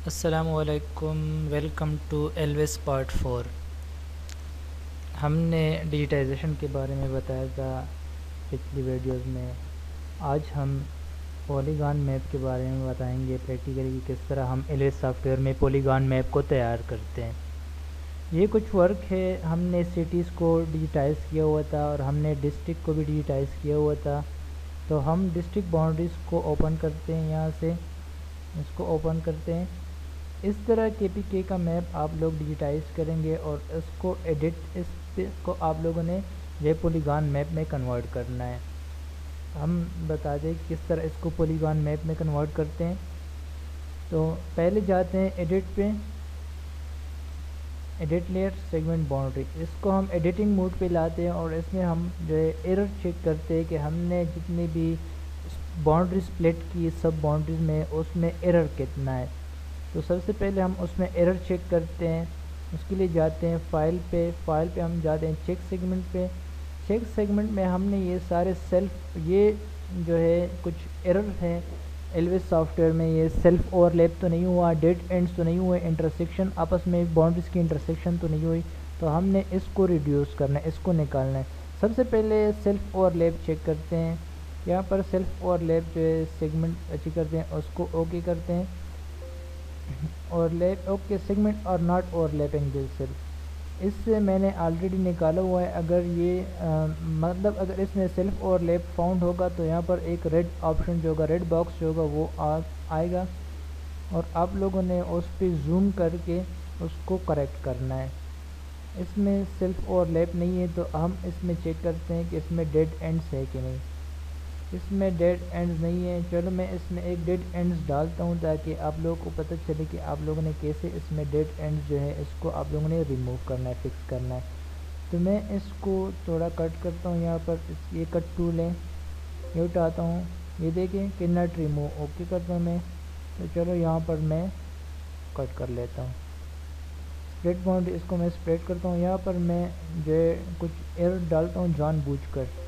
السلام علیکم، welcome to ایلویس part 4۔ ہم نے ڈیجیٹائزیشن کے بارے میں بتایا تھا پچھلی ویڈیوز میں۔ آج ہم پولیگان میپ کے بارے میں بتائیں گے پریکٹیکلی کس طرح ہم ایلویس سافٹ ویئر میں پولیگان میپ کو تیار کرتے ہیں۔ یہ کچھ ورک ہے، ہم نے سٹیز کو ڈیجیٹائز کیا ہوا تھا اور ہم نے ڈسٹرکٹ کو بھی ڈیجیٹائز کیا ہوا تھا۔ تو ہم ڈسٹرکٹ باؤنڈریز کو اوپن کرتے ہیں، یہاں سے اس کو اوپن کرتے ہیں۔ اس طرح کے پی کے کا میپ آپ لوگ ڈیجیٹائز کریں گے اور اس کو کو آپ لوگوں نے یہ پولیگان میپ میں کنورٹ کرنا ہے۔ ہم بتا دیں کس طرح اس کو پولیگان میپ میں کنورٹ کرتے ہیں۔ تو پہلے جاتے ہیں ایڈٹ پہ، ایڈٹ لیئر سیگمنٹ باؤنڈری، اس کو ہم ایڈیٹنگ موڈ پہ لاتے ہیں اور اس میں ہم جو ہے ایرر چیک کرتے ہیں کہ ہم نے جتنی بھی باؤنڈری سپلٹ کی سب باؤنڈریز میں اس میں ایرر کتنا ہے۔ تو سب سے پہلے ہم اس میں ایرر چیک کرتے ہیں، اس کے لیے جاتے ہیں فائل پہ ہم جاتے ہیں چیک سیگمنٹ پہ۔ چیک سیگمنٹ میں ہم نے یہ سارے یہ جو ہے کچھ ایرر ہیں ایلویس سافٹ ویئر میں، یہ سیلف اوور لیپ تو نہیں ہوا، ڈیڈ اینڈز تو نہیں ہوئے، انٹرسیکشن آپس میں باؤنڈریز کی انٹرسیکشن تو نہیں ہوئی، تو ہم نے اس کو ریڈیوس کرنا ہے، اس کو نکالنا ہے۔ سب سے پہلے سیلف اوور لیپ چیک کرتے ہیں، یہاں پر سیلف اوور لیپ جو ہے سیگمنٹ اچھی کرتے ہیں، اس کو اوکے کرتے ہیں، اور لیپ اوکے سیگمنٹ اور not overlapping this self, اس سے میں نے آلریڈی نکالا ہوا ہے۔ اگر یہ مطلب اگر اس میں سیلف اوور لیپ فاؤنڈ ہوگا تو یہاں پر ایک ریڈ آپشن جو ہوگا، ریڈ باکس جو ہوگا وہ آئے گا، اور آپ لوگوں نے اس پہ زوم کر کے اس کو کریکٹ کرنا ہے۔ اس میں سیلف اوور لیپ نہیں ہے تو ہم اس میں چیک کرتے ہیں کہ اس میں ڈیڈ اینڈز ہے کہ نہیں۔ اس میں ڈیڈ اینڈز نہیں ہے، چلو میں اس میں ایک ڈیڈ اینڈز ڈالتا ہوں تاکہ آپ لوگوں کو پتہ چلے کہ آپ لوگوں نے کیسے اس میں ڈیڈ اینڈز جو ہے اس کو آپ لوگوں نے ریموو کرنا ہے، فکس کرنا ہے۔ تو میں اس کو تھوڑا کٹ کرتا ہوں، یہاں پر یہ کٹ ٹول ہے، یہ اٹھاتا ہوں، یہ دیکھیں کہ نٹ ریموو اوکے کرتا ہوں میں۔ تو چلو یہاں پر میں کٹ کر لیتا ہوں اسپلٹ باؤنڈری، اس کو میں اسپلٹ کرتا ہوں۔ یہاں پر میں جو ہے کچھ ایرر ڈالتا ہوں جان بوجھ کر،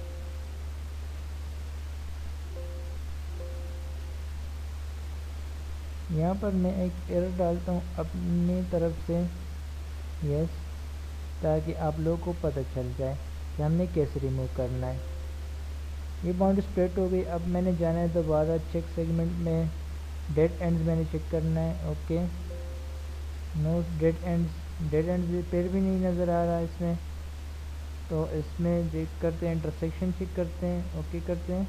یہاں پر میں ایک ایرر ڈالتا ہوں اپنی طرف سے، یس، تاکہ آپ لوگوں کو پتہ چل جائے کہ ہم نے کیسے ریموو کرنا ہے۔ یہ باؤنڈری سپلٹ ہو گئی، اب میں نے جانا ہے دوبارہ چیک سیگمنٹ میں، ڈیڈ اینڈز میں نے چیک کرنا ہے، اوکے، نو ڈیڈ اینڈز پھر بھی نہیں نظر آ رہا اس میں، تو اس میں چیک کرتے ہیں، انٹرسیکشن چیک کرتے ہیں، اوکے کرتے ہیں،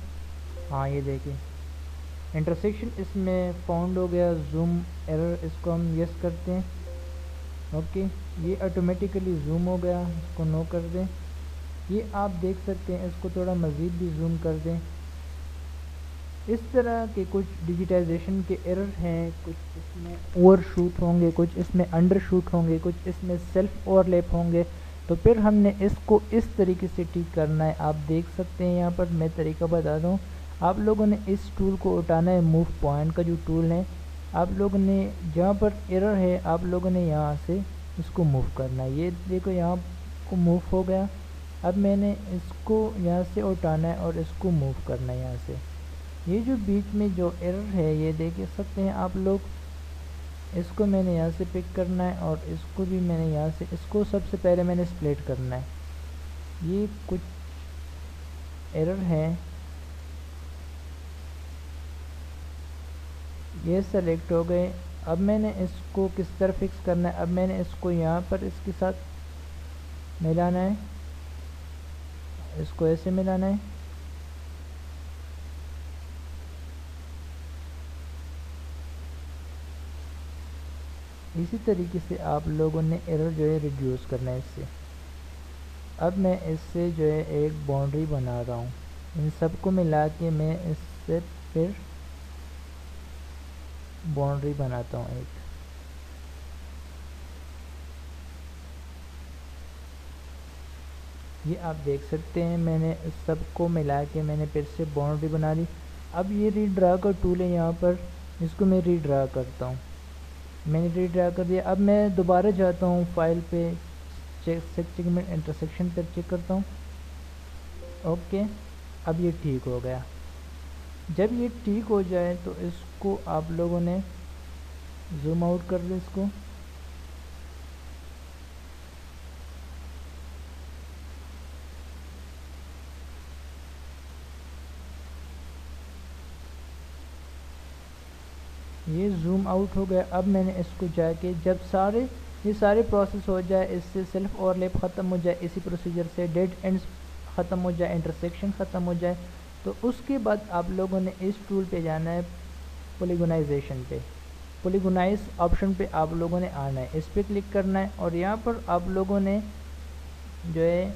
ہاں یہ دیکھیں انٹرسیکشن اس میں فاؤنڈ ہو گیا، زوم ایرر، اس کو ہم یس کرتے ہیں، اوکے، یہ آٹومیٹیکلی زوم ہو گیا، اس کو نو کر دیں۔ یہ آپ دیکھ سکتے ہیں، اس کو تھوڑا مزید بھی زوم کر دیں۔ اس طرح کے کچھ ڈیجیٹائزیشن کے ایرر ہیں، کچھ اس میں اوور شوٹ ہوں گے، کچھ اس میں انڈر شوٹ ہوں گے، کچھ اس میں سیلف اوور لیپ ہوں گے، تو پھر ہم نے اس کو اس طریقے سے ٹھیک کرنا ہے۔ آپ دیکھ سکتے ہیں یہاں پر میں طریقہ بتا دوں، آپ لوگوں نے اس ٹول کو اٹھانا ہے، موو پوائنٹ کا جو ٹول ہے، آپ لوگوں نے جہاں پر ایرر ہے آپ لوگوں نے یہاں سے اس کو موو کرنا ہے۔ یہ دیکھو یہاں کو موو ہو گیا، اب میں نے اس کو یہاں سے اٹھانا ہے اور اس کو موو کرنا ہے یہاں سے۔ یہ جو بیچ میں جو ایرر ہے یہ دیکھ سکتے ہیں آپ لوگ، اس کو میں نے یہاں سے پک کرنا ہے اور اس کو بھی میں نے یہاں سے، اس کو سب سے پہلے میں نے سپلیٹ کرنا ہے۔ یہ کچھ ایرر ہیں، یہ سلیکٹ ہو گئے، اب میں نے اس کو کس طرح فکس کرنا ہے، اب میں نے اس کو یہاں پر اس کے ساتھ ملانا ہے، اس کو ایسے ملانا ہے، اسی طریقے سے آپ لوگوں نے ایرر جو ہے ریڈیوس کرنا ہے اس سے۔ اب میں اس سے جو ہے ایک باؤنڈری بنا رہا ہوں، ان سب کو ملا کے میں اس سے پھر باؤنڈری بناتا ہوں ایک۔ یہ آپ دیکھ سکتے ہیں میں نے اس سب کو ملا کے میں نے پھر سے باؤنڈری بنا لی۔ اب یہ ری ڈرا کا ٹول ہے یہاں پر، اس کو میں ری ڈرا کرتا ہوں، میں نے ری ڈرا کر دیا۔ اب میں دوبارہ جاتا ہوں فائل پہ، سیگمنٹ انٹرسیکشن پر چیک کرتا ہوں، اوکے، اب یہ ٹھیک ہو گیا۔ جب یہ ٹھیک ہو جائے تو اس کو آپ لوگوں نے زوم آؤٹ کر لیں اس کو. یہ زوم آؤٹ ہو گیا. اب میں نے اس کو جا کے جب یہ سارے پروسیس ہو جائے, اس سے سیلف اوور لیپ ختم ہو جائے, اسی پروسیجر سے ڈیڈ اینڈز ختم ہو جائے, انٹرسیکشن ختم ہو جائے, تو اس کے بعد آپ لوگوں نے اس ٹول پہ جانا ہے, پولیگونائزیشن پہ. پولیگونائز آپشن پہ آپ لوگوں نے آنا ہے, اس پہ کلک کرنا ہے, اور یہاں پر آپ لوگوں نے جو ہے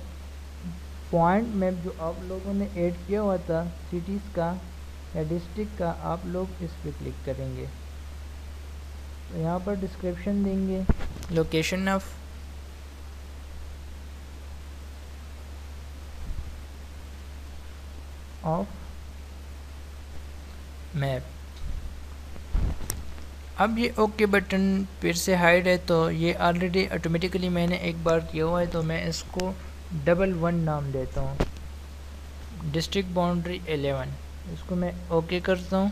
پوائنٹ میپ جو آپ لوگوں نے ایڈ کیا ہوا تھا سٹیز کا یا ڈسٹرکٹ کا, آپ لوگ اس پہ کلک کریں گے. تو یہاں پر ڈسکرپشن دیں گے, لوکیشن آف میپ. اب یہ اوکے بٹن پھر سے ہائڈ ہے, تو یہ آلریڈی آٹومیٹیکلی میں نے ایک بار کیا ہوا ہے, تو میں اس کو 11 نام دیتا ہوں, ڈسٹرکٹ باؤنڈری 11. اس کو میں اوکے کرتا ہوں.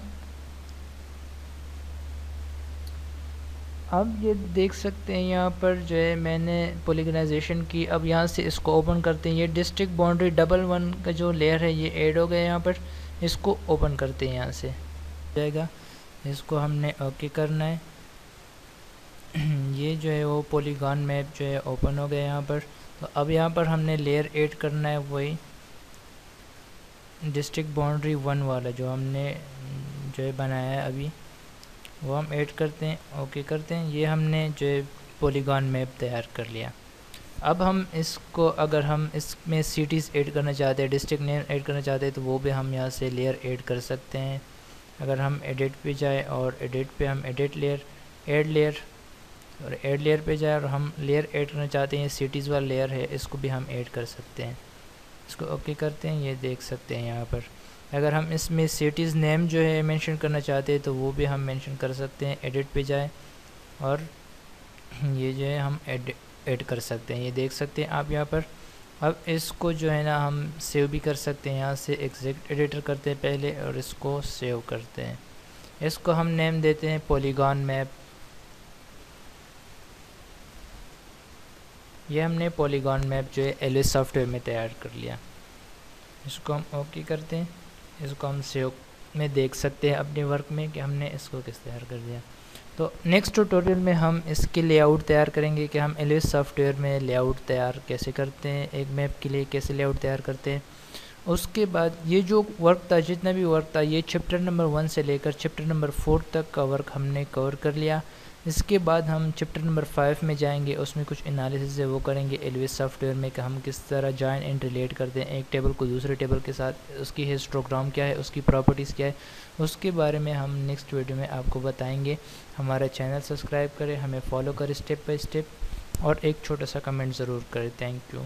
اب یہ دیکھ سکتے ہیں یہاں پر جو ہے میں نے پولیگنائزیشن کی. اب یہاں سے اس کو اوپن کرتے ہیں, یہ ڈسٹرکٹ باؤنڈری 11 کا جو لیئر ہے یہ ایڈ ہو گیا یہاں پر. اس کو اوپن کرتے ہیں, یہاں سے جائے گا, اس کو ہم نے اوکے کرنا ہے. یہ جو ہے وہ پولیگون میپ جو ہے اوپن ہو گیا یہاں پر. تو اب یہاں پر ہم نے لیئر ایڈ کرنا ہے, وہی ڈسٹرکٹ باؤنڈری 1 والا جو ہم نے جو ہے بنایا ہے ابھی, وہ ہم ایڈ کرتے ہیں, اوکے کرتے ہیں. یہ ہم نے جو ہے پولیگون میپ تیار کر لیا. اب ہم اس کو اگر ہم اس میں سٹیز ایڈ کرنا چاہتے ہیں, ڈسٹرکٹ نیم ایڈ کرنا چاہتے ہیں, تو وہ بھی ہم یہاں سے لیئر ایڈ کر سکتے ہیں. اگر ہم ایڈٹ پہ جائیں اور ایڈٹ پہ ہم ایڈٹ لیئر, ایڈ لیئر, اور ایڈ لیئر پہ جائیں اور ہم لیئر ایڈ کرنا چاہتے ہیں, یہ سٹیز والا لیئر ہے, اس کو بھی ہم ایڈ کر سکتے ہیں. اس کو اوکے کرتے ہیں. یہ دیکھ سکتے ہیں یہاں پر اگر ہم اس میں سٹیز نیم جو ہے مینشن کرنا چاہتے ہیں, تو وہ بھی ہم مینشن کر سکتے ہیں. ایڈٹ پہ جائیں اور یہ جو ہے ہم ایڈ کر سکتے ہیں. یہ دیکھ سکتے ہیں آپ یہاں پر. اب اس کو جو ہے نا ہم سیو بھی کر سکتے ہیں, یہاں سے ایگزیکٹ ایڈیٹر کرتے ہیں پہلے, اور اس کو سیو کرتے ہیں. اس کو ہم نیم دیتے ہیں پولیگون میپ. یہ ہم نے پولیگون میپ جو ہے ایلوس سافٹ ویئر میں تیار کر لیا. اس کو ہم اوکے کرتے ہیں. اس کو ہم سیو میں دیکھ سکتے ہیں اپنے ورک میں کہ ہم نے اس کو کس تیار کر دیا. تو نیکسٹ ٹوٹوریل میں ہم اس کے لے آؤٹ تیار کریں گے کہ ہم ایلوس سافٹ ویئر میں لے آؤٹ تیار کیسے کرتے ہیں, ایک میپ کے لیے کیسے لے آؤٹ تیار کرتے ہیں. اس کے بعد یہ جو ورک تھا, جتنا بھی ورک تھا, یہ چیپٹر نمبر 1 سے لے کر چیپٹر نمبر 4 تک کا ورک ہم نے کور کر لیا. اس کے بعد ہم چیپٹر نمبر 5 میں جائیں گے, اس میں کچھ انالیسز ہے وہ کریں گے ایلوس سافٹ ویئر میں کہ ہم کس طرح جوائن اینڈ ریلیٹ کرتے ہیں ایک ٹیبل کو دوسرے ٹیبل کے ساتھ, اس کی ہسٹوگرام کیا ہے, اس کی پراپرٹیز کیا ہے, اس کے بارے میں ہم نیکسٹ ویڈیو میں آپ کو بتائیں گے. ہمارا چینل سبسکرائب کریں, ہمیں فالو کریں اسٹیپ بائی اسٹیپ, اور ایک چھوٹا سا کمنٹ ضرور کریں. Thank you.